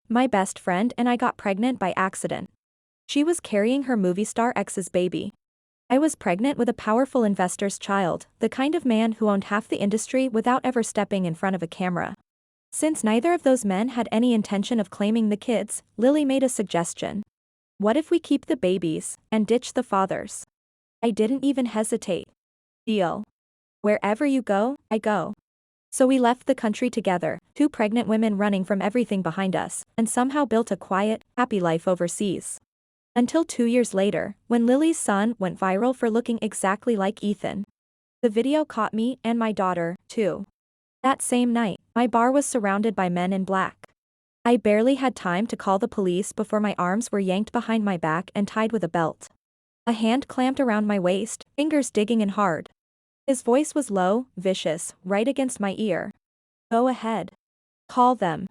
my best friend and I got pregnant by accident. She was carrying her movie star ex's baby. I was pregnant with a powerful investor's child, the kind of man who owned half the industry without ever stepping in front of a camera. Since neither of those men had any intention of claiming the kids, Lily made a suggestion. What if we keep the babies and ditch the fathers? I didn't even hesitate. Deal. Wherever you go, I go. So we left the country together, two pregnant women running from everything behind us, and somehow built a quiet, happy life overseas. Until 2 years later, when Lily's son went viral for looking exactly like Ethan. The video caught me and my daughter, too. That same night, my bar was surrounded by men in black. I barely had time to call the police before my arms were yanked behind my back and tied with a belt. A hand clamped around my waist, fingers digging in hard. His voice was low, vicious, right against my ear. Go ahead. Call them.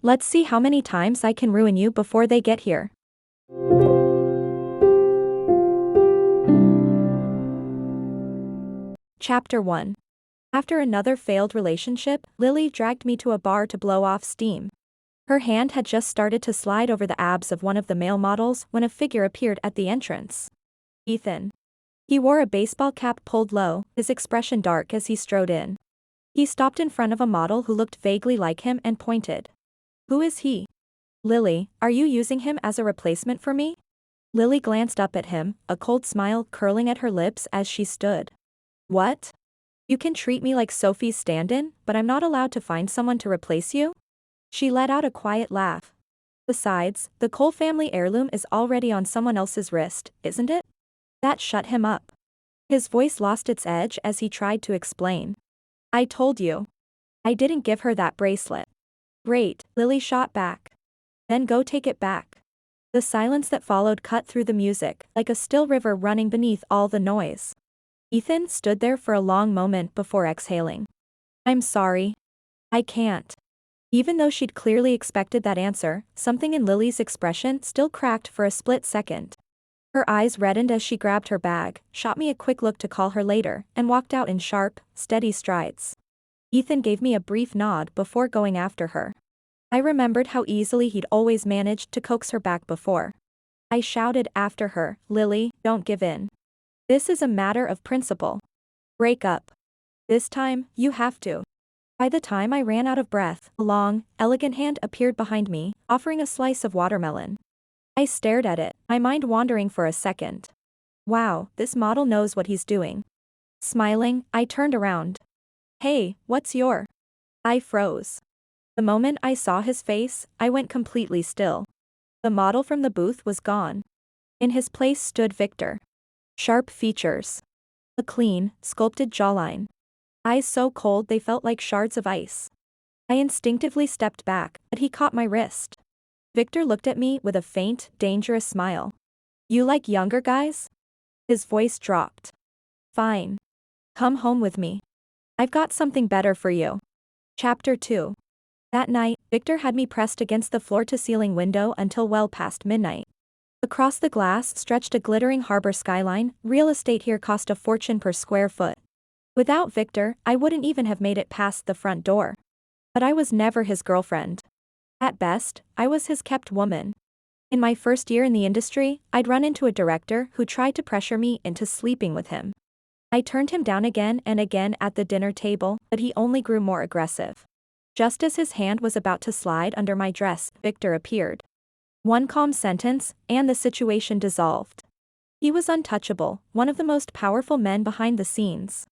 Let's see how many times I can ruin you before they get here. Chapter 1. After another failed relationship, Lily dragged me to a bar to blow off steam. Her hand had just started to slide over the abs of one of the male models when a figure appeared at the entrance. Ethan. He wore a baseball cap pulled low, his expression dark as he strode in. He stopped in front of a model who looked vaguely like him and pointed. Who is he? Lily, are you using him as a replacement for me? Lily glanced up at him, a cold smile curling at her lips as she stood. What? You can treat me like Sophie's stand-in, but I'm not allowed to find someone to replace you? She let out a quiet laugh. Besides, the Cole family heirloom is already on someone else's wrist, isn't it? That shut him up. His voice lost its edge as he tried to explain. I told you. I didn't give her that bracelet. Great, Lily shot back. Then go take it back. The silence that followed cut through the music, like a still river running beneath all the noise. Ethan stood there for a long moment before exhaling. I'm sorry. I can't. Even though she'd clearly expected that answer, something in Lily's expression still cracked for a split second. Her eyes reddened as she grabbed her bag, shot me a quick look to call her later, and walked out in sharp, steady strides. Ethan gave me a brief nod before going after her. I remembered how easily he'd always managed to coax her back before. I shouted after her, Lily, don't give in. This is a matter of principle. Break up. This time, you have to. By the time I ran out of breath, a long, elegant hand appeared behind me, offering a slice of watermelon. I stared at it, my mind wandering for a second. Wow, this model knows what he's doing. Smiling, I turned around. Hey, what's your? I froze. The moment I saw his face, I went completely still. The model from the booth was gone. In his place stood Victor. Sharp features. A clean, sculpted jawline. Eyes so cold they felt like shards of ice. I instinctively stepped back, but he caught my wrist. Victor looked at me with a faint, dangerous smile. You like younger guys? His voice dropped. Fine. Come home with me. I've got something better for you. Chapter 2. That night, Victor had me pressed against the floor-to-ceiling window until well past midnight. Across the glass stretched a glittering harbor skyline. Real estate here cost a fortune per square foot. Without Victor, I wouldn't even have made it past the front door. But I was never his girlfriend. At best, I was his kept woman. In my first year in the industry, I'd run into a director who tried to pressure me into sleeping with him. I turned him down again and again at the dinner table, but he only grew more aggressive. Just as his hand was about to slide under my dress, Victor appeared. One calm sentence, and the situation dissolved. He was untouchable, one of the most powerful men behind the scenes.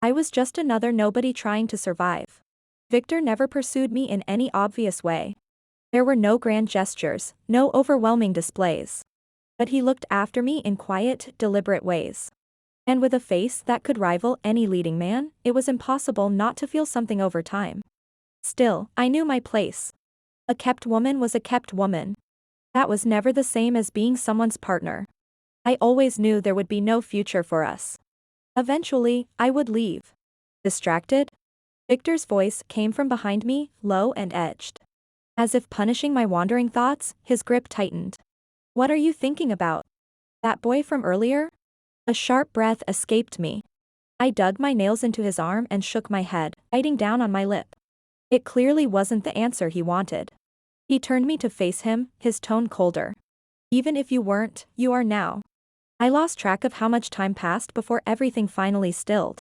I was just another nobody trying to survive. Victor never pursued me in any obvious way. There were no grand gestures, no overwhelming displays. But he looked after me in quiet, deliberate ways. And with a face that could rival any leading man, it was impossible not to feel something over time. Still, I knew my place. A kept woman was a kept woman. That was never the same as being someone's partner. I always knew there would be no future for us. Eventually, I would leave. Distracted? Victor's voice came from behind me, low and edged. As if punishing my wandering thoughts, his grip tightened. What are you thinking about? That boy from earlier? A sharp breath escaped me. I dug my nails into his arm and shook my head, biting down on my lip. It clearly wasn't the answer he wanted. He turned me to face him, his tone colder. Even if you weren't, you are now. I lost track of how much time passed before everything finally stilled.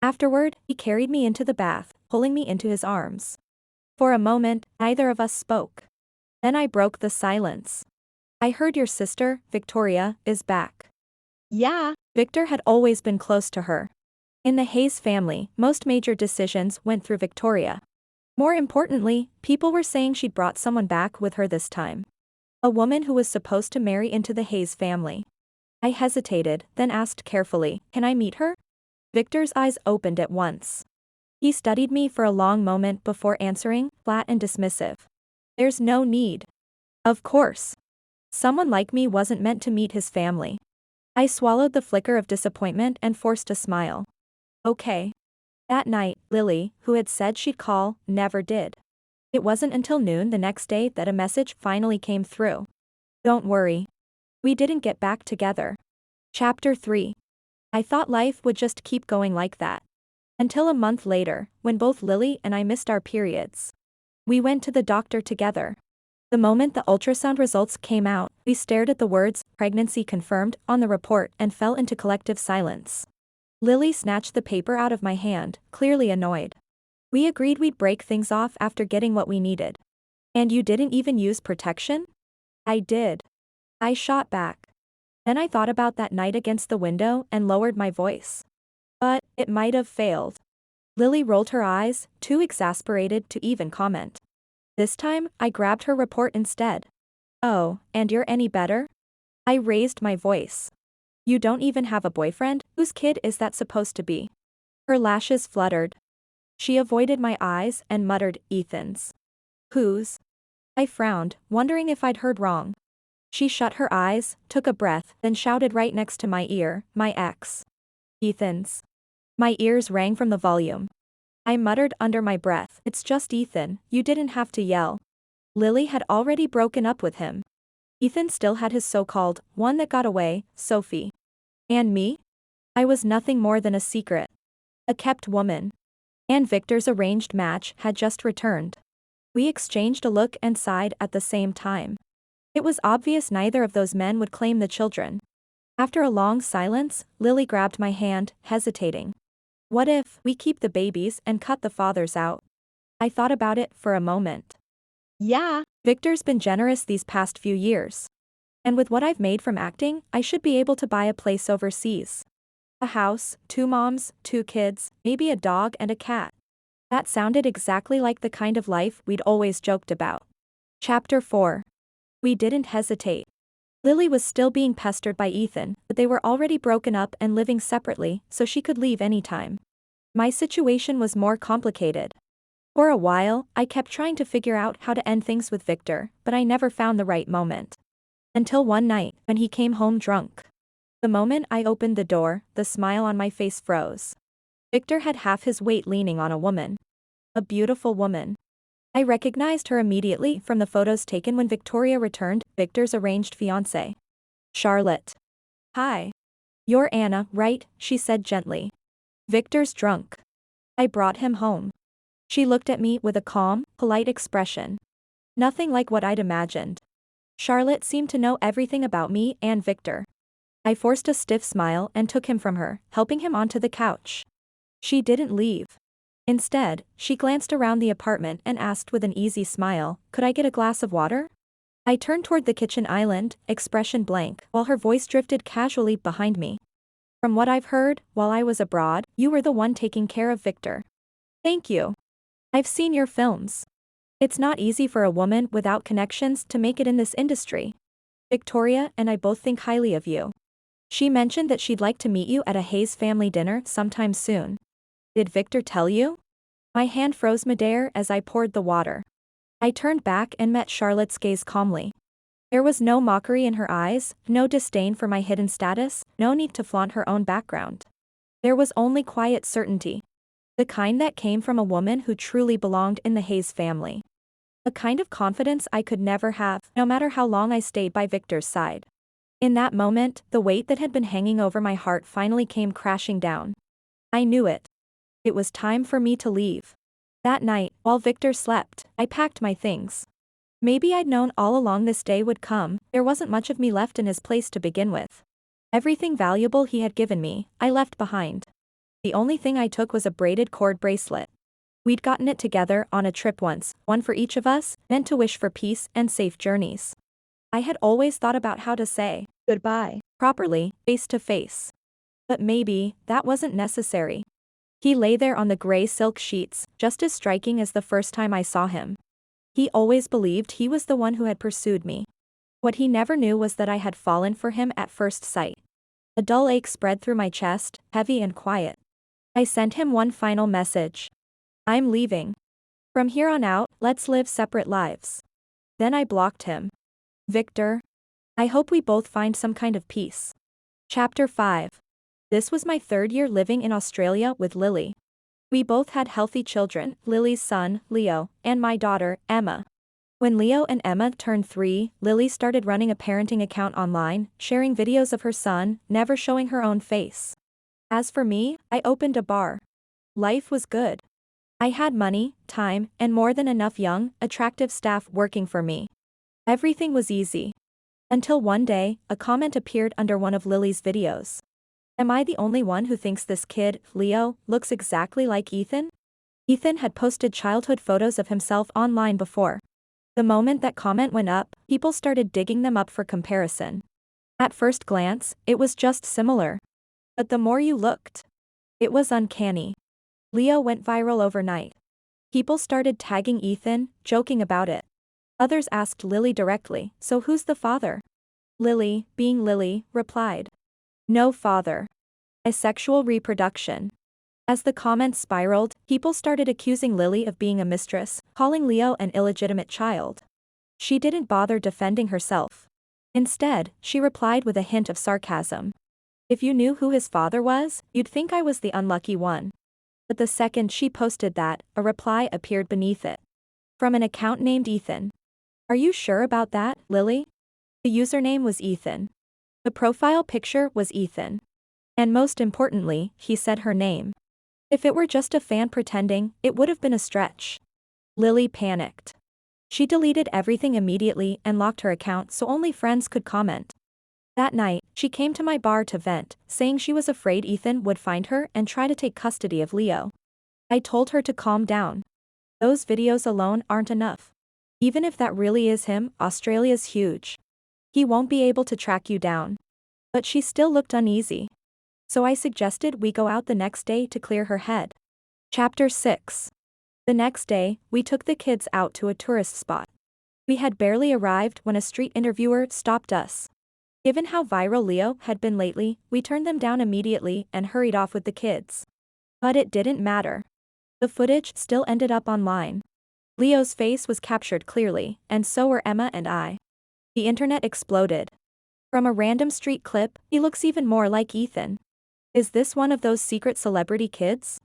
Afterward, he carried me into the bath, pulling me into his arms. For a moment, neither of us spoke. Then I broke the silence. I heard your sister, Victoria, is back. Yeah. Victor had always been close to her. In the Hayes family, most major decisions went through Victoria. More importantly, people were saying she'd brought someone back with her this time. A woman who was supposed to marry into the Hayes family. I hesitated, then asked carefully, "Can I meet her?" Victor's eyes opened at once. He studied me for a long moment before answering, flat and dismissive. "There's no need. Of course. Someone like me wasn't meant to meet his family." I swallowed the flicker of disappointment and forced a smile. Okay. That night, Lily, who had said she'd call, never did. It wasn't until noon the next day that a message finally came through. "Don't worry. We didn't get back together." Chapter 3. I thought life would just keep going like that. Until a month later, when both Lily and I missed our periods. We went to the doctor together. The moment the ultrasound results came out, we stared at the words, "pregnancy confirmed," on the report and fell into collective silence. Lily snatched the paper out of my hand, clearly annoyed. "We agreed we'd break things off after getting what we needed. And you didn't even use protection?" "I did." I shot back. Then I thought about that night against the window and lowered my voice. "But, it might have failed." Lily rolled her eyes, too exasperated to even comment. This time, I grabbed her report instead. "Oh, and you're any better?" I raised my voice. "You don't even have a boyfriend? Whose kid is that supposed to be?" Her lashes fluttered. She avoided my eyes and muttered, "Ethan's." "Whose?" I frowned, wondering if I'd heard wrong. She shut her eyes, took a breath, then shouted right next to my ear, "My ex." "Ethan's." My ears rang from the volume. I muttered under my breath, "It's just Ethan, you didn't have to yell." Lily had already broken up with him. Ethan still had his so-called, one that got away, Sophie. And me? I was nothing more than a secret. A kept woman. And Victor's arranged match had just returned. We exchanged a look and sighed at the same time. It was obvious neither of those men would claim the children. After a long silence, Lily grabbed my hand, hesitating. "What if we keep the babies and cut the fathers out?" I thought about it for a moment. Yeah. Victor's been generous these past few years. And with what I've made from acting, I should be able to buy a place overseas. A house, 2 moms, 2 kids, maybe a dog and a cat. That sounded exactly like the kind of life we'd always joked about. Chapter 4. We didn't hesitate. Lily was still being pestered by Ethan, but they were already broken up and living separately, so she could leave anytime. My situation was more complicated. For a while, I kept trying to figure out how to end things with Victor, but I never found the right moment. Until one night, when he came home drunk. The moment I opened the door, the smile on my face froze. Victor had half his weight leaning on a woman. A beautiful woman. I recognized her immediately from the photos taken when Victoria returned, Victor's arranged fiancée. "Charlotte." "Hi. You're Anna, right?" she said gently. "Victor's drunk. I brought him home." She looked at me with a calm, polite expression. Nothing like what I'd imagined. Charlotte seemed to know everything about me and Victor. I forced a stiff smile and took him from her, helping him onto the couch. She didn't leave. Instead, she glanced around the apartment and asked with an easy smile, "Could I get a glass of water?" I turned toward the kitchen island, expression blank, while her voice drifted casually behind me. "From what I've heard, while I was abroad, you were the one taking care of Victor." "Thank you. I've seen your films. It's not easy for a woman without connections to make it in this industry. Victoria and I both think highly of you. She mentioned that she'd like to meet you at a Hayes family dinner sometime soon. Did Victor tell you?" My hand froze midair as I poured the water. I turned back and met Charlotte's gaze calmly. There was no mockery in her eyes, no disdain for my hidden status, no need to flaunt her own background. There was only quiet certainty. The kind that came from a woman who truly belonged in the Hayes family. A kind of confidence I could never have, no matter how long I stayed by Victor's side. In that moment, the weight that had been hanging over my heart finally came crashing down. I knew it. It was time for me to leave. That night, while Victor slept, I packed my things. Maybe I'd known all along this day would come, there wasn't much of me left in his place to begin with. Everything valuable he had given me, I left behind. The only thing I took was a braided cord bracelet. We'd gotten it together on a trip once, one for each of us, meant to wish for peace and safe journeys. I had always thought about how to say goodbye properly, face to face. But maybe that wasn't necessary. He lay there on the gray silk sheets, just as striking as the first time I saw him. He always believed he was the one who had pursued me. What he never knew was that I had fallen for him at first sight. A dull ache spread through my chest, heavy and quiet. I sent him one final message. I'm leaving. From here on out, let's live separate lives. Then I blocked him. Victor. I hope we both find some kind of peace. Chapter 5. This was my third year living in Australia with Lily. We both had healthy children, Lily's son, Leo, and my daughter, Emma. When Leo and Emma turned 3, Lily started running a parenting account online, sharing videos of her son, never showing her own face. As for me, I opened a bar. Life was good. I had money, time, and more than enough young, attractive staff working for me. Everything was easy. Until one day, a comment appeared under one of Lily's videos. Am I the only one who thinks this kid, Leo, looks exactly like Ethan? Ethan had posted childhood photos of himself online before. The moment that comment went up, people started digging them up for comparison. At first glance, it was just similar. But the more you looked, it was uncanny. Leo went viral overnight. People started tagging Ethan, joking about it. Others asked Lily directly, so who's the father? Lily, being Lily, replied. No father. Asexual reproduction. As the comments spiraled, people started accusing Lily of being a mistress, calling Leo an illegitimate child. She didn't bother defending herself. Instead, she replied with a hint of sarcasm. If you knew who his father was, you'd think I was the unlucky one. But the second she posted that, a reply appeared beneath it. From an account named Ethan. Are you sure about that, Lily? The username was Ethan. The profile picture was Ethan. And most importantly, he said her name. If it were just a fan pretending, it would have been a stretch. Lily panicked. She deleted everything immediately and locked her account so only friends could comment. That night, she came to my bar to vent, saying she was afraid Ethan would find her and try to take custody of Leo. I told her to calm down. Those videos alone aren't enough. Even if that really is him, Australia's huge. He won't be able to track you down. But she still looked uneasy. So I suggested we go out the next day to clear her head. Chapter 6. The next day, we took the kids out to a tourist spot. We had barely arrived when a street interviewer stopped us. Given how viral Leo had been lately, we turned them down immediately and hurried off with the kids. But it didn't matter. The footage still ended up online. Leo's face was captured clearly, and so were Emma and I. The internet exploded. From a random street clip, he looks even more like Ethan. Is this one of those secret celebrity kids?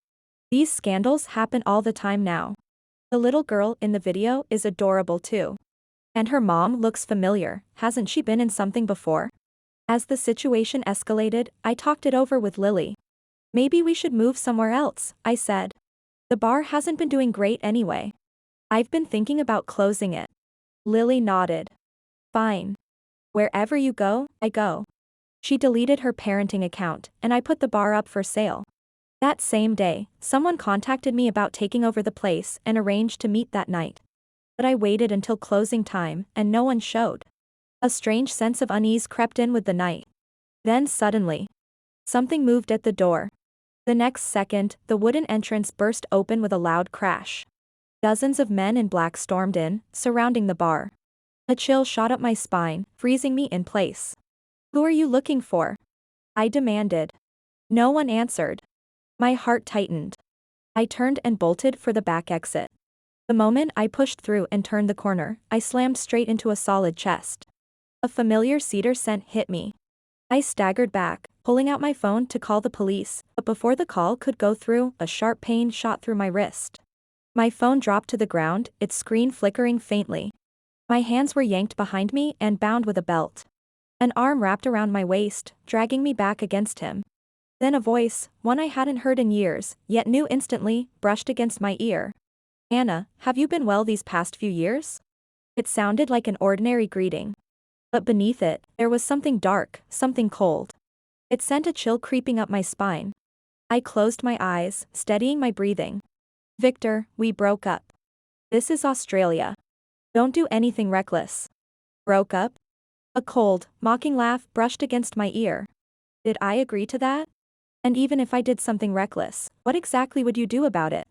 These scandals happen all the time now. The little girl in the video is adorable too. And her mom looks familiar, hasn't she been in something before? As the situation escalated, I talked it over with Lily. Maybe we should move somewhere else, I said. The bar hasn't been doing great anyway. I've been thinking about closing it. Lily nodded. Fine. Wherever you go, I go. She deleted her parenting account, and I put the bar up for sale. That same day, someone contacted me about taking over the place and arranged to meet that night. But I waited until closing time, and no one showed. A strange sense of unease crept in with the night. Then suddenly, something moved at the door. The next second, the wooden entrance burst open with a loud crash. Dozens of men in black stormed in, surrounding the bar. A chill shot up my spine, freezing me in place. Who are you looking for? I demanded. No one answered. My heart tightened. I turned and bolted for the back exit. The moment I pushed through and turned the corner, I slammed straight into a solid chest. A familiar cedar scent hit me. I staggered back, pulling out my phone to call the police, but before the call could go through, a sharp pain shot through my wrist. My phone dropped to the ground, its screen flickering faintly. My hands were yanked behind me and bound with a belt. An arm wrapped around my waist, dragging me back against him. Then a voice, one I hadn't heard in years, yet knew instantly, brushed against my ear. Anna, have you been well these past few years? It sounded like an ordinary greeting. But beneath it, there was something dark, something cold. It sent a chill creeping up my spine. I closed my eyes, steadying my breathing. Victor, we broke up. This is Australia. Don't do anything reckless. Broke up? A cold, mocking laugh brushed against my ear. Did I agree to that? And even if I did something reckless, what exactly would you do about it?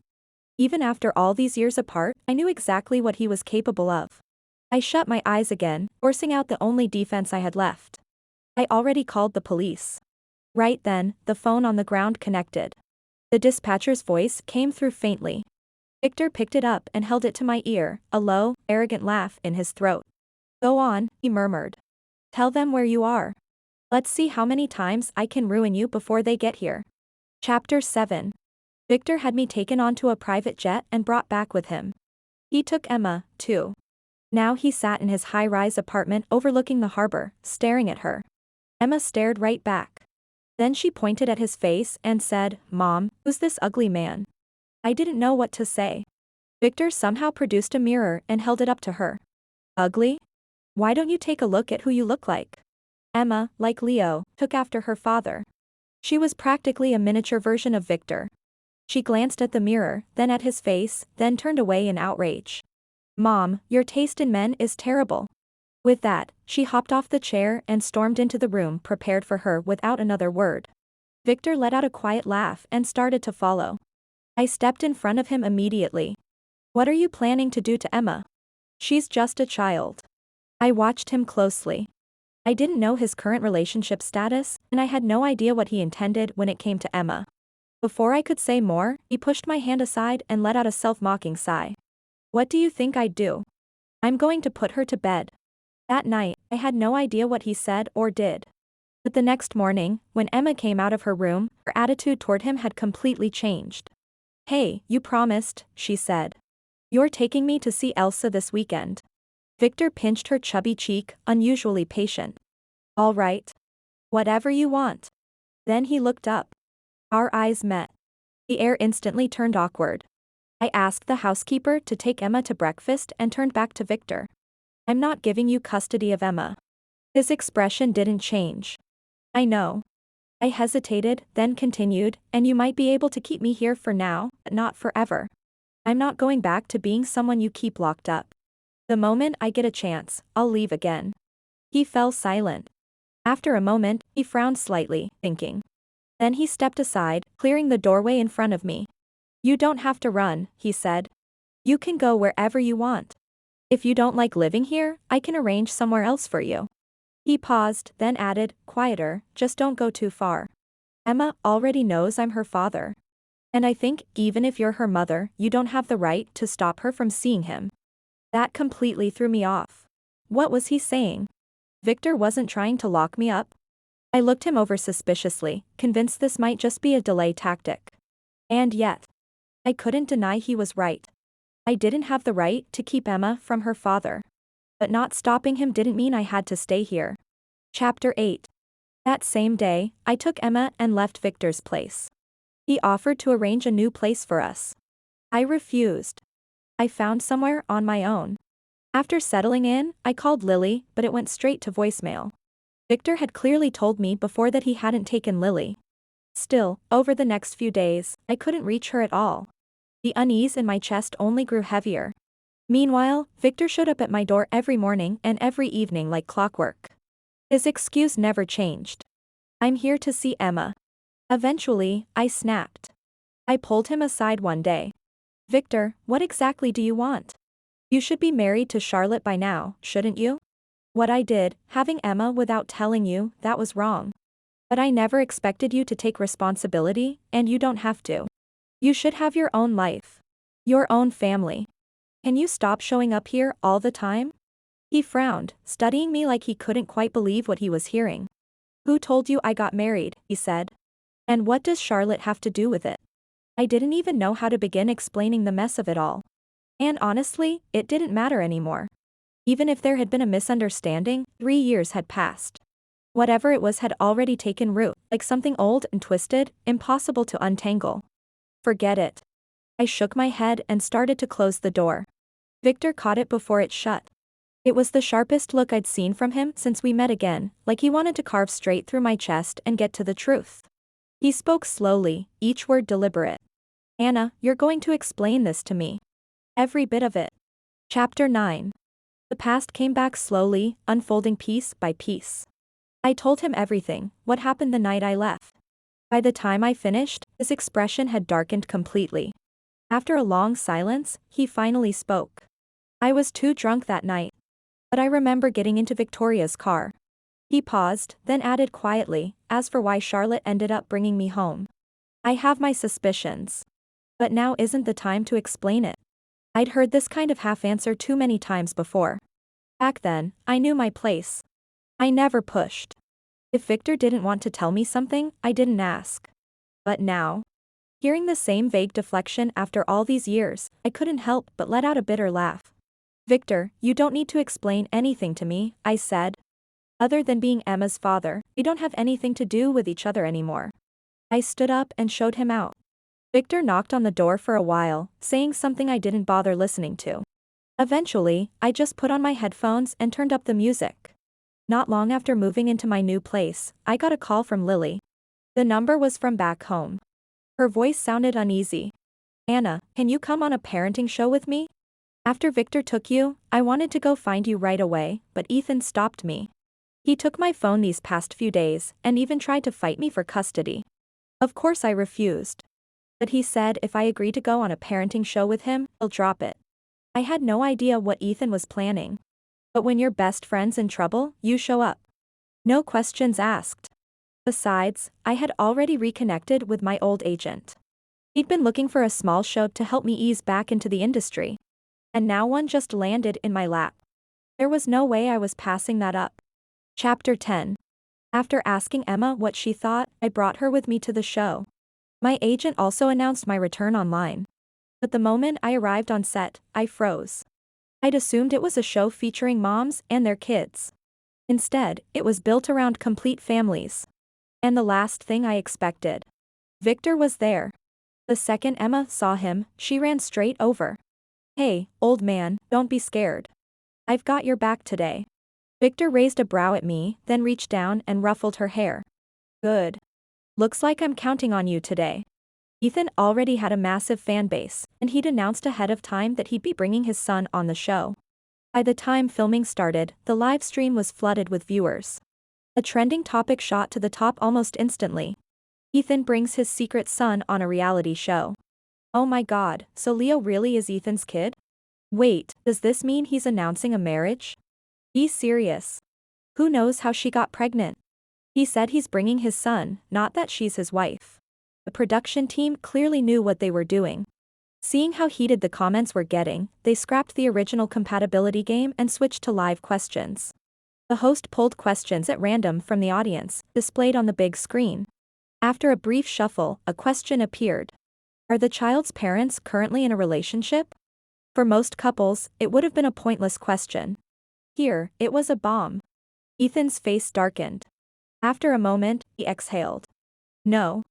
Even after all these years apart, I knew exactly what he was capable of. I shut my eyes again, forcing out the only defense I had left. I already called the police. Right then, the phone on the ground connected. The dispatcher's voice came through faintly. Victor picked it up and held it to my ear, a low, arrogant laugh in his throat. Go on, he murmured. Tell them where you are. Let's see how many times I can ruin you before they get here. Chapter 7. Victor had me taken onto a private jet and brought back with him. He took Emma, too. Now he sat in his high-rise apartment overlooking the harbor, staring at her. Emma stared right back. Then she pointed at his face and said, Mom, who's this ugly man? I didn't know what to say. Victor somehow produced a mirror and held it up to her. Ugly? Why don't you take a look at who you look like? Emma, like Leo, took after her father. She was practically a miniature version of Victor. She glanced at the mirror, then at his face, then turned away in outrage. Mom, your taste in men is terrible. With that, she hopped off the chair and stormed into the room prepared for her without another word. Victor let out a quiet laugh and started to follow. I stepped in front of him immediately. What are you planning to do to Emma? She's just a child. I watched him closely. I didn't know his current relationship status, and I had no idea what he intended when it came to Emma. Before I could say more, he pushed my hand aside and let out a self-mocking sigh. What do you think I'd do? I'm going to put her to bed. That night, I had no idea what he said or did. But the next morning, when Emma came out of her room, her attitude toward him had completely changed. Hey, you promised, she said. You're taking me to see Elsa this weekend. Victor pinched her chubby cheek, unusually patient. All right. Whatever you want. Then he looked up. Our eyes met. The air instantly turned awkward. I asked the housekeeper to take Emma to breakfast and turned back to Victor. I'm not giving you custody of Emma. His expression didn't change. I know. I hesitated, then continued, and you might be able to keep me here for now, but not forever. I'm not going back to being someone you keep locked up. The moment I get a chance, I'll leave again. He fell silent. After a moment, he frowned slightly, thinking. Then he stepped aside, clearing the doorway in front of me. You don't have to run, he said. You can go wherever you want. If you don't like living here, I can arrange somewhere else for you. He paused, then added, quieter, just don't go too far. Emma already knows I'm her father. And I think, even if you're her mother, you don't have the right to stop her from seeing him. That completely threw me off. What was he saying? Victor wasn't trying to lock me up. I looked him over suspiciously, convinced this might just be a delay tactic. And yet, I couldn't deny he was right. I didn't have the right to keep Emma from her father. But not stopping him didn't mean I had to stay here. Chapter 8. That same day, I took Emma and left Victor's place. He offered to arrange a new place for us. I refused. I found somewhere on my own. After settling in, I called Lily, but it went straight to voicemail. Victor had clearly told me before that he hadn't taken Lily. Still, over the next few days, I couldn't reach her at all. The unease in my chest only grew heavier. Meanwhile, Victor showed up at my door every morning and every evening like clockwork. His excuse never changed. I'm here to see Emma. Eventually, I snapped. I pulled him aside one day. Victor, what exactly do you want? You should be married to Charlotte by now, shouldn't you? What I did, having Emma without telling you, that was wrong. But I never expected you to take responsibility, and you don't have to. You should have your own life. Your own family. Can you stop showing up here all the time? He frowned, studying me like he couldn't quite believe what he was hearing. Who told you I got married, he said. And what does Charlotte have to do with it? I didn't even know how to begin explaining the mess of it all. And honestly, it didn't matter anymore. Even if there had been a misunderstanding, 3 years had passed. Whatever it was had already taken root, like something old and twisted, impossible to untangle. Forget it. I shook my head and started to close the door. Victor caught it before it shut. It was the sharpest look I'd seen from him since we met again, like he wanted to carve straight through my chest and get to the truth. He spoke slowly, each word deliberate. Anna, you're going to explain this to me. Every bit of it. Chapter 9. The past came back slowly, unfolding piece by piece. I told him everything, what happened the night I left. By the time I finished, his expression had darkened completely. After a long silence, he finally spoke. I was too drunk that night. But I remember getting into Victoria's car. He paused, then added quietly, as for why Charlotte ended up bringing me home. I have my suspicions. But now isn't the time to explain it. I'd heard this kind of half-answer too many times before. Back then, I knew my place. I never pushed. If Victor didn't want to tell me something, I didn't ask. But now, hearing the same vague deflection after all these years, I couldn't help but let out a bitter laugh. Victor, you don't need to explain anything to me, I said. Other than being Emma's father, we don't have anything to do with each other anymore. I stood up and showed him out. Victor knocked on the door for a while, saying something I didn't bother listening to. Eventually, I just put on my headphones and turned up the music. Not long after moving into my new place, I got a call from Lily. The number was from back home. Her voice sounded uneasy. Anna, can you come on a parenting show with me? After Victor took you, I wanted to go find you right away, but Ethan stopped me. He took my phone these past few days, and even tried to fight me for custody. Of course I refused. But he said if I agreed to go on a parenting show with him, he'll drop it. I had no idea what Ethan was planning. But when your best friend's in trouble, you show up. No questions asked. Besides, I had already reconnected with my old agent. He'd been looking for a small show to help me ease back into the industry. And now one just landed in my lap. There was no way I was passing that up. Chapter 10. After asking Emma what she thought, I brought her with me to the show. My agent also announced my return online. But the moment I arrived on set, I froze. I'd assumed it was a show featuring moms and their kids. Instead, it was built around complete families. And the last thing I expected. Victor was there. The second Emma saw him, she ran straight over. Hey, old man, don't be scared. I've got your back today. Victor raised a brow at me, then reached down and ruffled her hair. Good. Looks like I'm counting on you today. Ethan already had a massive fan base, and he'd announced ahead of time that he'd be bringing his son on the show. By the time filming started, the live stream was flooded with viewers. A trending topic shot to the top almost instantly. Ethan brings his secret son on a reality show. Oh my god, so Leo really is Ethan's kid? Wait, does this mean he's announcing a marriage? Be serious. Who knows how she got pregnant? He said he's bringing his son, not that she's his wife. The production team clearly knew what they were doing. Seeing how heated the comments were getting, they scrapped the original compatibility game and switched to live questions. The host pulled questions at random from the audience, displayed on the big screen. After a brief shuffle, a question appeared. Are the child's parents currently in a relationship? For most couples, it would have been a pointless question. Here, it was a bomb. Ethan's face darkened. After a moment, he exhaled. No.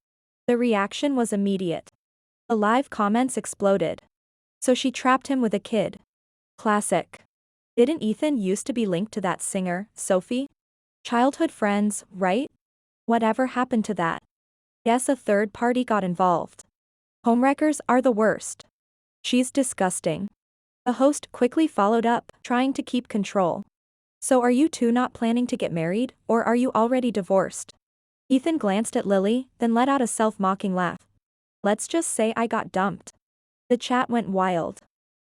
The reaction was immediate. The live comments exploded. So she trapped him with a kid. Classic. Didn't Ethan used to be linked to that singer, Sophie? Childhood friends, right? Whatever happened to that? Guess a third party got involved. Homewreckers are the worst. She's disgusting. The host quickly followed up, trying to keep control. So are you two not planning to get married, or are you already divorced? Ethan glanced at Lily, then let out a self-mocking laugh. Let's just say I got dumped. The chat went wild.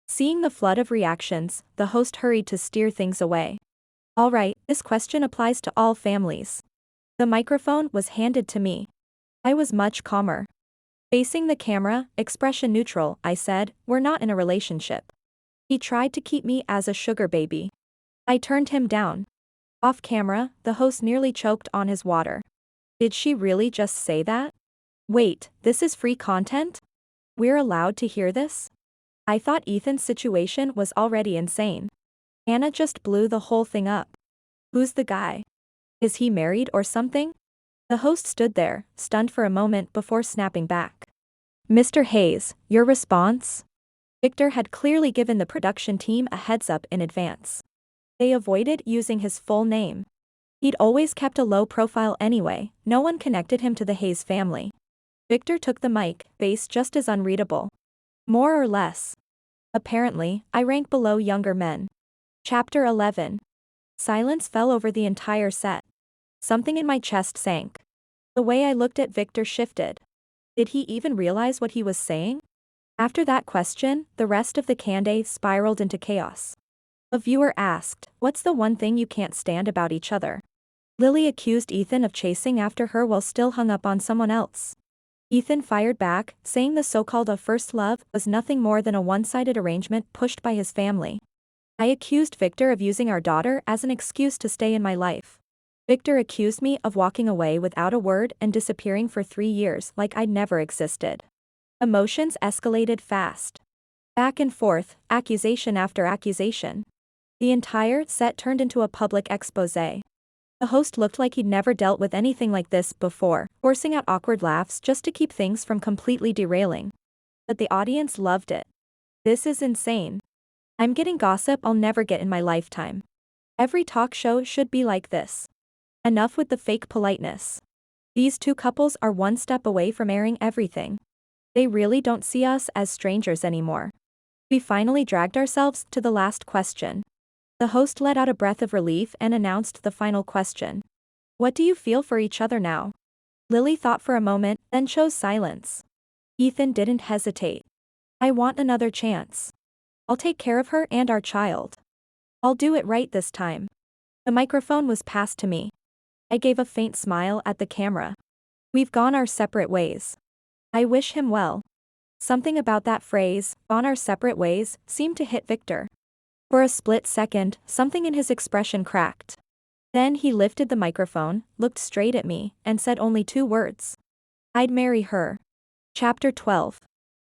Seeing the flood of reactions, the host hurried to steer things away. Alright, this question applies to all families. The microphone was handed to me. I was much calmer. Facing the camera, expression neutral, I said, we're not in a relationship. He tried to keep me as a sugar baby. I turned him down. Off camera, the host nearly choked on his water. Did she really just say that? Wait, this is free content? We're allowed to hear this? I thought Ethan's situation was already insane. Anna just blew the whole thing up. Who's the guy? Is he married or something? The host stood there, stunned for a moment before snapping back. Mr. Hayes, your response? Victor had clearly given the production team a heads up in advance. They avoided using his full name. He'd always kept a low profile anyway, no one connected him to the Hayes family. Victor took the mic, face just as unreadable. More or less. Apparently, I rank below younger men. Chapter 11. Silence fell over the entire set. Something in my chest sank. The way I looked at Victor shifted. Did he even realize what he was saying? After that question, the rest of the candidate spiraled into chaos. A viewer asked, "What's the one thing you can't stand about each other?" Lily accused Ethan of chasing after her while still hung up on someone else. Ethan fired back, saying the so-called first love was nothing more than a one-sided arrangement pushed by his family. I accused Victor of using our daughter as an excuse to stay in my life. Victor accused me of walking away without a word and disappearing for 3 years like I'd never existed. Emotions escalated fast. Back and forth, accusation after accusation. The entire set turned into a public exposé. The host looked like he'd never dealt with anything like this before, forcing out awkward laughs just to keep things from completely derailing. But the audience loved it. This is insane. I'm getting gossip I'll never get in my lifetime. Every talk show should be like this. Enough with the fake politeness. These two couples are one step away from airing everything. They really don't see us as strangers anymore. We finally dragged ourselves to the last question. The host let out a breath of relief and announced the final question. "What do you feel for each other now?" Lily thought for a moment, then chose silence. Ethan didn't hesitate. "I want another chance. I'll take care of her and our child. I'll do it right this time." The microphone was passed to me. I gave a faint smile at the camera. "We've gone our separate ways. I wish him well." Something about that phrase, "gone our separate ways," seemed to hit Victor. For a split second, something in his expression cracked. Then he lifted the microphone, looked straight at me, and said only 2 words. "I'd marry her." Chapter 12.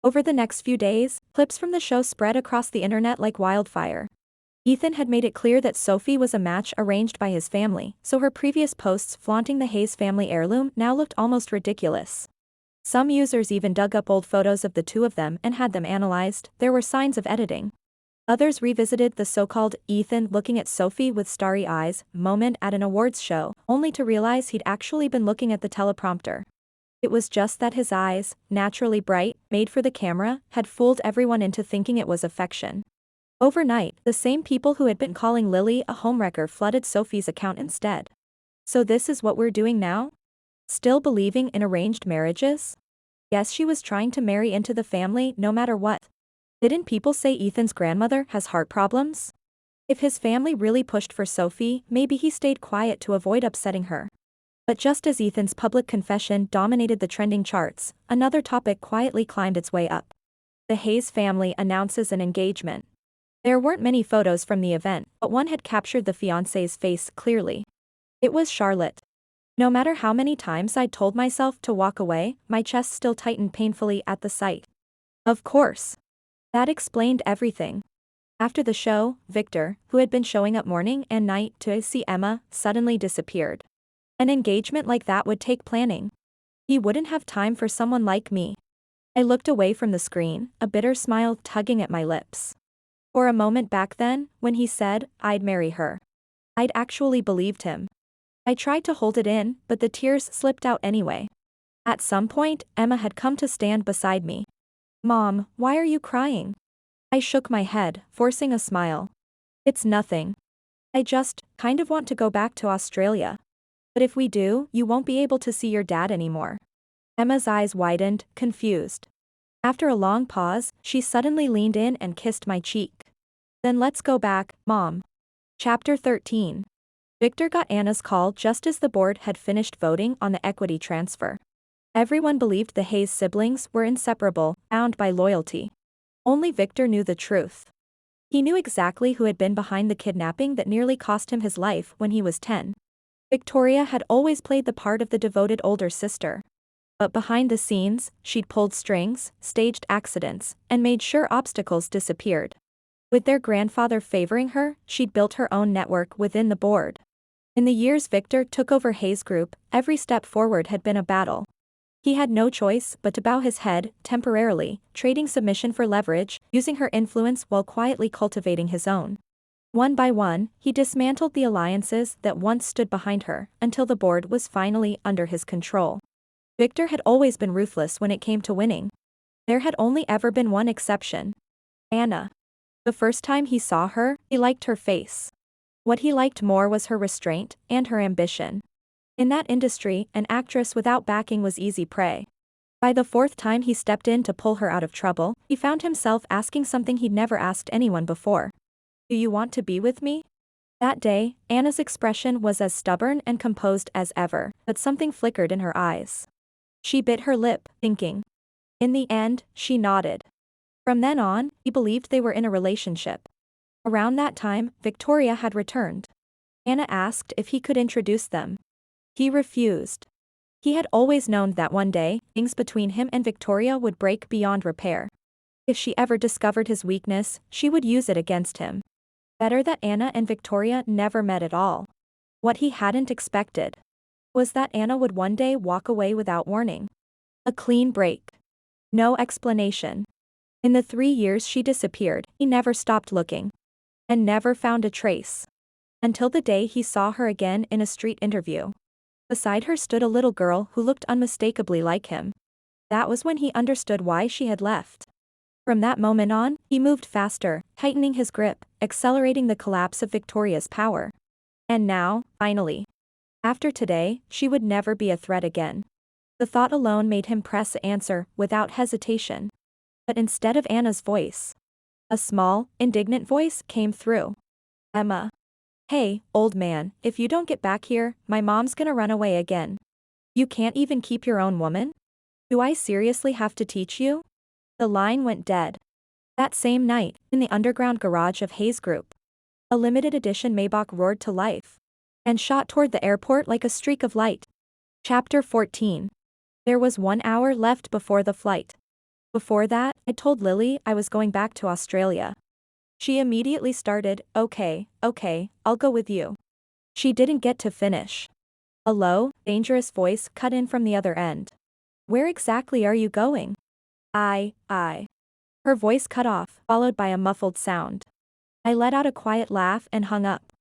Over the next few days, clips from the show spread across the internet like wildfire. Ethan had made it clear that Sophie was a match arranged by his family, so her previous posts flaunting the Hayes family heirloom now looked almost ridiculous. Some users even dug up old photos of the two of them and had them analyzed. There were signs of editing. Others revisited the so-called Ethan looking at Sophie with starry eyes moment at an awards show, only to realize he'd actually been looking at the teleprompter. It was just that his eyes, naturally bright, made for the camera, had fooled everyone into thinking it was affection. Overnight, the same people who had been calling Lily a homewrecker flooded Sophie's account instead. So this is what we're doing now? Still believing in arranged marriages? Guess she was trying to marry into the family no matter what. Didn't people say Ethan's grandmother has heart problems? If his family really pushed for Sophie, maybe he stayed quiet to avoid upsetting her. But just as Ethan's public confession dominated the trending charts, another topic quietly climbed its way up. The Hayes family announces an engagement. There weren't many photos from the event, but one had captured the fiancé's face clearly. It was Charlotte. No matter how many times I'd told myself to walk away, my chest still tightened painfully at the sight. Of course. That explained everything. After the show, Victor, who had been showing up morning and night to see Emma, suddenly disappeared. An engagement like that would take planning. He wouldn't have time for someone like me. I looked away from the screen, a bitter smile tugging at my lips. For a moment back then, when he said, "I'd marry her," I'd actually believed him. I tried to hold it in, but the tears slipped out anyway. At some point, Emma had come to stand beside me. "Mom, why are you crying?" I shook my head, forcing a smile. "It's nothing. I just, kind of want to go back to Australia. But if we do, you won't be able to see your dad anymore." Emma's eyes widened, confused. After a long pause, she suddenly leaned in and kissed my cheek. "Then let's go back, Mom." Chapter 13. Victor got Anna's call just as the board had finished voting on the equity transfer. Everyone believed the Hayes siblings were inseparable, bound by loyalty. Only Victor knew the truth. He knew exactly who had been behind the kidnapping that nearly cost him his life when he was 10. Victoria had always played the part of the devoted older sister. But behind the scenes, she'd pulled strings, staged accidents, and made sure obstacles disappeared. With their grandfather favoring her, she'd built her own network within the board. In the years Victor took over Hayes Group, every step forward had been a battle. He had no choice but to bow his head, temporarily, trading submission for leverage, using her influence while quietly cultivating his own. One by one, he dismantled the alliances that once stood behind her, until the board was finally under his control. Victor had always been ruthless when it came to winning. There had only ever been one exception. Anna. The first time he saw her, he liked her face. What he liked more was her restraint and her ambition. In that industry, an actress without backing was easy prey. By the fourth time he stepped in to pull her out of trouble, he found himself asking something he'd never asked anyone before. Do you want to be with me? That day, Anna's expression was as stubborn and composed as ever, but something flickered in her eyes. She bit her lip, thinking. In the end, she nodded. From then on, he believed they were in a relationship. Around that time, Victoria had returned. Anna asked if he could introduce them. He refused. He had always known that one day, things between him and Victoria would break beyond repair. If she ever discovered his weakness, she would use it against him. Better that Anna and Victoria never met at all. What he hadn't expected was that Anna would one day walk away without warning. A clean break. No explanation. In the 3 years she disappeared, he never stopped looking. And never found a trace. Until the day he saw her again in a street interview. Beside her stood a little girl who looked unmistakably like him. That was when he understood why she had left. From that moment on, he moved faster, tightening his grip, accelerating the collapse of Victoria's power. And now, finally. After today, she would never be a threat again. The thought alone made him press answer, without hesitation. But instead of Anna's voice, a small, indignant voice came through. Emma. Hey, old man, if you don't get back here, my mom's gonna run away again. You can't even keep your own woman? Do I seriously have to teach you? The line went dead. That same night, in the underground garage of Hayes Group, a limited edition Maybach roared to life and shot toward the airport like a streak of light. Chapter 14. There was 1 hour left before the flight. Before that, I told Lily I was going back to Australia. She immediately started, okay, I'll go with you. She didn't get to finish. A low, dangerous voice cut in from the other end. Where exactly are you going? I. Her voice cut off, followed by a muffled sound. I let out a quiet laugh and hung up.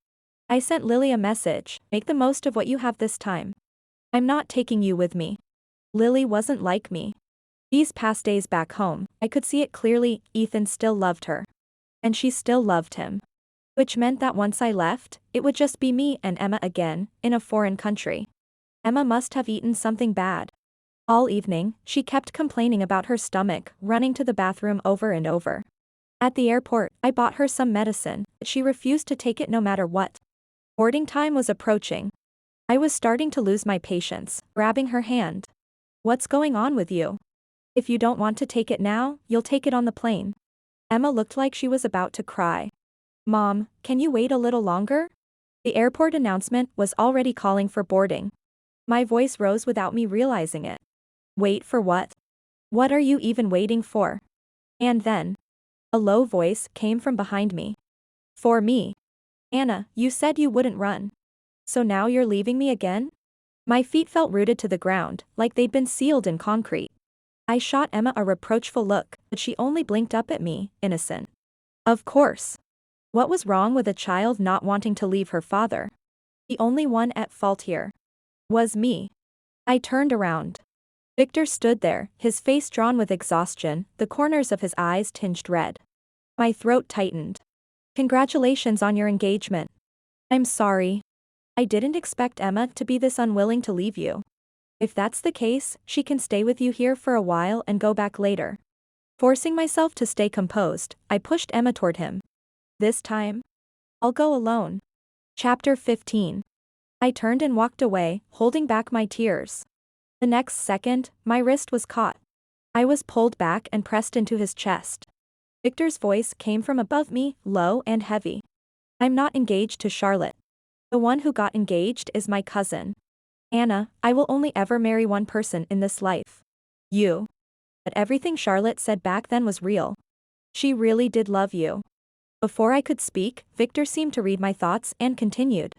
I sent Lily a message, make the most of what you have this time. I'm not taking you with me. Lily wasn't like me. These past days back home, I could see it clearly, Ethan still loved her. And she still loved him. Which meant that once I left, it would just be me and Emma again, in a foreign country. Emma must have eaten something bad. All evening, she kept complaining about her stomach, running to the bathroom over and over. At the airport, I bought her some medicine, but she refused to take it no matter what. Boarding time was approaching. I was starting to lose my patience, grabbing her hand. What's going on with you? If you don't want to take it now, you'll take it on the plane. Emma looked like she was about to cry. Mom, can you wait a little longer? The airport announcement was already calling for boarding. My voice rose without me realizing it. Wait for what? What are you even waiting for? And then, a low voice came from behind me. For me. Anna, you said you wouldn't run. So now you're leaving me again? My feet felt rooted to the ground, like they'd been sealed in concrete. I shot Emma a reproachful look, but she only blinked up at me, innocent. Of course. What was wrong with a child not wanting to leave her father? The only one at fault here was me. I turned around. Victor stood there, his face drawn with exhaustion, the corners of his eyes tinged red. My throat tightened. Congratulations on your engagement. I'm sorry. I didn't expect Emma to be this unwilling to leave you. If that's the case, she can stay with you here for a while and go back later. Forcing myself to stay composed, I pushed Emma toward him. This time, I'll go alone. Chapter 15. I turned and walked away, holding back my tears. The next second, my wrist was caught. I was pulled back and pressed into his chest. Victor's voice came from above me, low and heavy. I'm not engaged to Charlotte. The one who got engaged is my cousin. Anna, I will only ever marry one person in this life. You. But everything Charlotte said back then was real. She really did love you. Before I could speak, Victor seemed to read my thoughts and continued.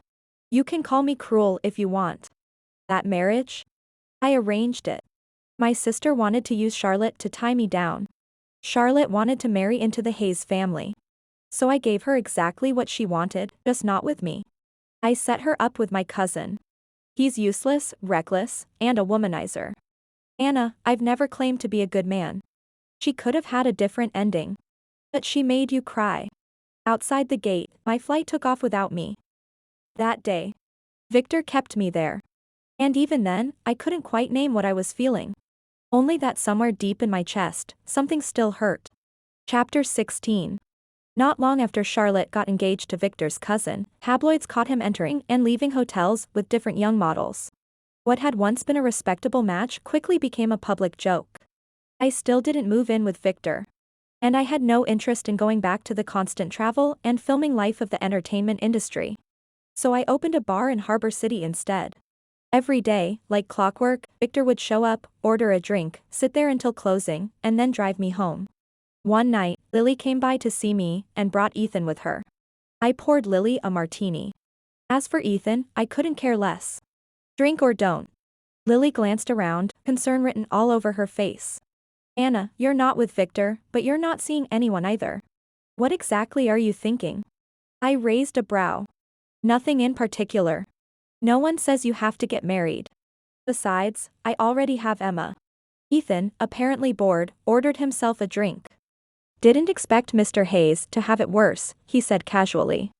You can call me cruel if you want. That marriage? I arranged it. My sister wanted to use Charlotte to tie me down. Charlotte wanted to marry into the Hayes family. So I gave her exactly what she wanted, just not with me. I set her up with my cousin. He's useless, reckless, and a womanizer. Anna, I've never claimed to be a good man. She could have had a different ending. But she made you cry. Outside the gate, my flight took off without me. That day, Victor kept me there. And even then, I couldn't quite name what I was feeling. Only that somewhere deep in my chest, something still hurt. Chapter 16. Not long after Charlotte got engaged to Victor's cousin, tabloids caught him entering and leaving hotels with different young models. What had once been a respectable match quickly became a public joke. I still didn't move in with Victor. And I had no interest in going back to the constant travel and filming life of the entertainment industry. So I opened a bar in Harbor City instead. Every day, like clockwork, Victor would show up, order a drink, sit there until closing, and then drive me home. One night, Lily came by to see me and brought Ethan with her. I poured Lily a martini. As for Ethan, I couldn't care less. Drink or don't. Lily glanced around, concern written all over her face. Anna, you're not with Victor, but you're not seeing anyone either. What exactly are you thinking? I raised a brow. Nothing in particular. No one says you have to get married. Besides, I already have Emma. Ethan, apparently bored, ordered himself a drink. Didn't expect Mr. Hayes to have it worse, he said casually.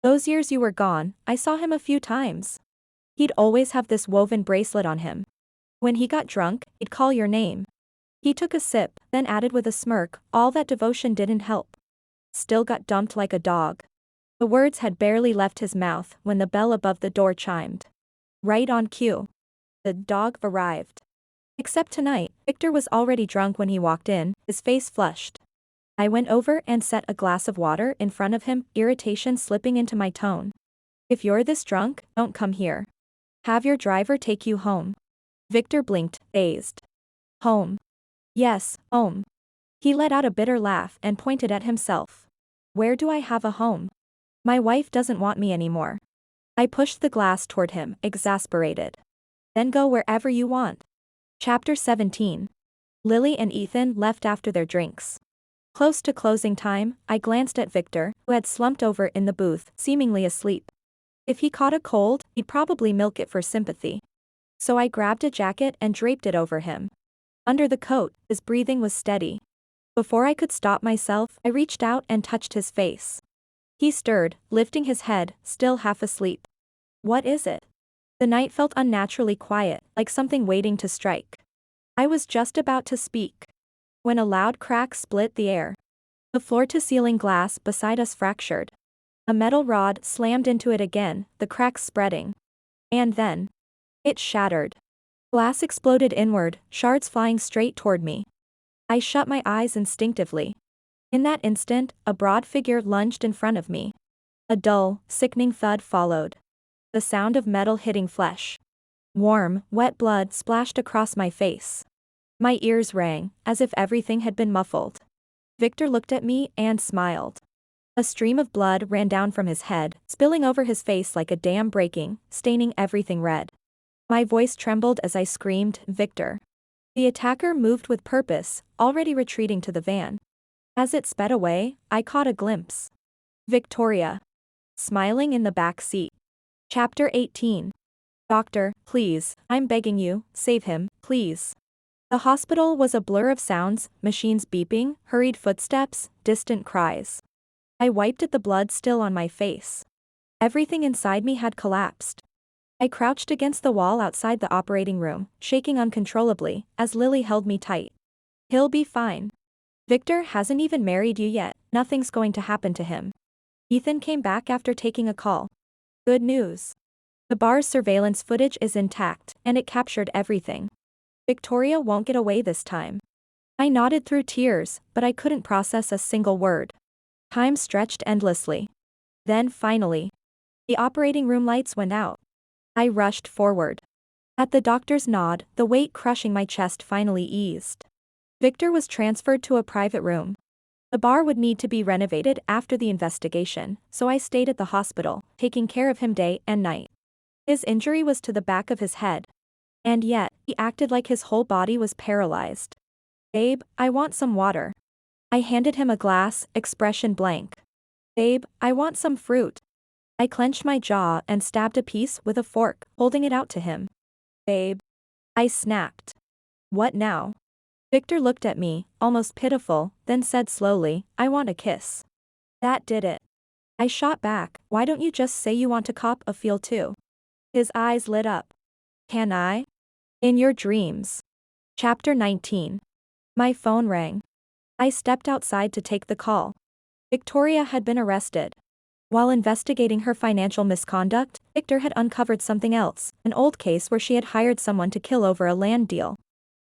Those years you were gone, I saw him a few times. He'd always have this woven bracelet on him. When he got drunk, he'd call your name. He took a sip, then added with a smirk, all that devotion didn't help. Still got dumped like a dog. The words had barely left his mouth when the bell above the door chimed. Right on cue. The dog arrived. Except tonight, Victor was already drunk when he walked in, his face flushed. I went over and set a glass of water in front of him, irritation slipping into my tone. If you're this drunk, don't come here. Have your driver take you home. Victor blinked, dazed. Home. Yes, home. He let out a bitter laugh and pointed at himself. Where do I have a home? My wife doesn't want me anymore. I pushed the glass toward him, exasperated. Then go wherever you want. Chapter 17. Lily and Ethan left after their drinks. Close to closing time, I glanced at Victor, who had slumped over in the booth, seemingly asleep. If he caught a cold, he'd probably milk it for sympathy. So I grabbed a jacket and draped it over him. Under the coat, his breathing was steady. Before I could stop myself, I reached out and touched his face. He stirred, lifting his head, still half asleep. What is it? The night felt unnaturally quiet, like something waiting to strike. I was just about to speak when a loud crack split the air. The floor-to-ceiling glass beside us fractured. A metal rod slammed into it again, the cracks spreading. And then, it shattered. Glass exploded inward, shards flying straight toward me. I shut my eyes instinctively. In that instant, a broad figure lunged in front of me. A dull, sickening thud followed. The sound of metal hitting flesh. Warm, wet blood splashed across my face. My ears rang, as if everything had been muffled. Victor looked at me and smiled. A stream of blood ran down from his head, spilling over his face like a dam breaking, staining everything red. My voice trembled as I screamed, Victor. The attacker moved with purpose, already retreating to the van. As it sped away, I caught a glimpse. Victoria. Smiling in the back seat. Chapter 18. Doctor, please, I'm begging you, save him, please. The hospital was a blur of sounds, machines beeping, hurried footsteps, distant cries. I wiped at the blood still on my face. Everything inside me had collapsed. I crouched against the wall outside the operating room, shaking uncontrollably, as Lily held me tight. He'll be fine. Victor hasn't even married you yet, nothing's going to happen to him. Ethan came back after taking a call. Good news. The bar's surveillance footage is intact, and it captured everything. Victoria won't get away this time. I nodded through tears, but I couldn't process a single word. Time stretched endlessly. Then finally, the operating room lights went out. I rushed forward. At the doctor's nod, the weight crushing my chest finally eased. Victor was transferred to a private room. The bar would need to be renovated after the investigation, so I stayed at the hospital, taking care of him day and night. His injury was to the back of his head. And yet, he acted like his whole body was paralyzed. Babe, I want some water. I handed him a glass, expression blank. Babe, I want some fruit. I clenched my jaw and stabbed a piece with a fork, holding it out to him. Babe. I snapped. What now? Victor looked at me, almost pitiful, then said slowly, I want a kiss. That did it. I shot back, why don't you just say you want to cop a feel too? His eyes lit up. Can I? In your dreams. Chapter 19. My phone rang. I stepped outside to take the call. Victoria had been arrested. While investigating her financial misconduct, Victor had uncovered something else, an old case where she had hired someone to kill over a land deal.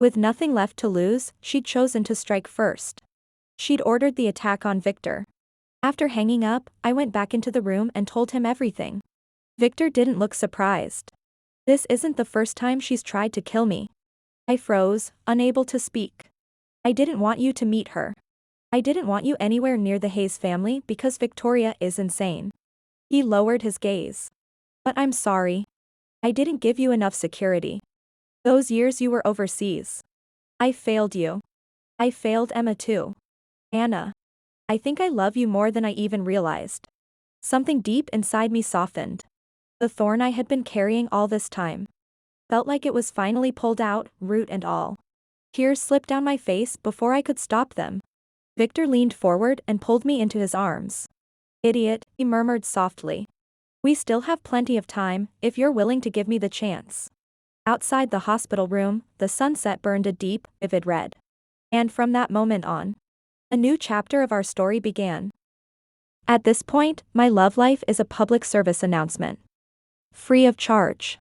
With nothing left to lose, she'd chosen to strike first. She'd ordered the attack on Victor. After hanging up, I went back into the room and told him everything. Victor didn't look surprised. This isn't the first time she's tried to kill me. I froze, unable to speak. I didn't want you to meet her. I didn't want you anywhere near the Hayes family because Victoria is insane. He lowered his gaze. But I'm sorry. I didn't give you enough security. Those years you were overseas. I failed you. I failed Emma too. Anna. I think I love you more than I even realized. Something deep inside me softened. The thorn I had been carrying all this time. Felt like it was finally pulled out, root and all. Tears slipped down my face before I could stop them. Victor leaned forward and pulled me into his arms. Idiot, he murmured softly. We still have plenty of time, if you're willing to give me the chance. Outside the hospital room, the sunset burned a deep, vivid red. And from that moment on, a new chapter of our story began. At this point, my love life is a public service announcement. Free of charge.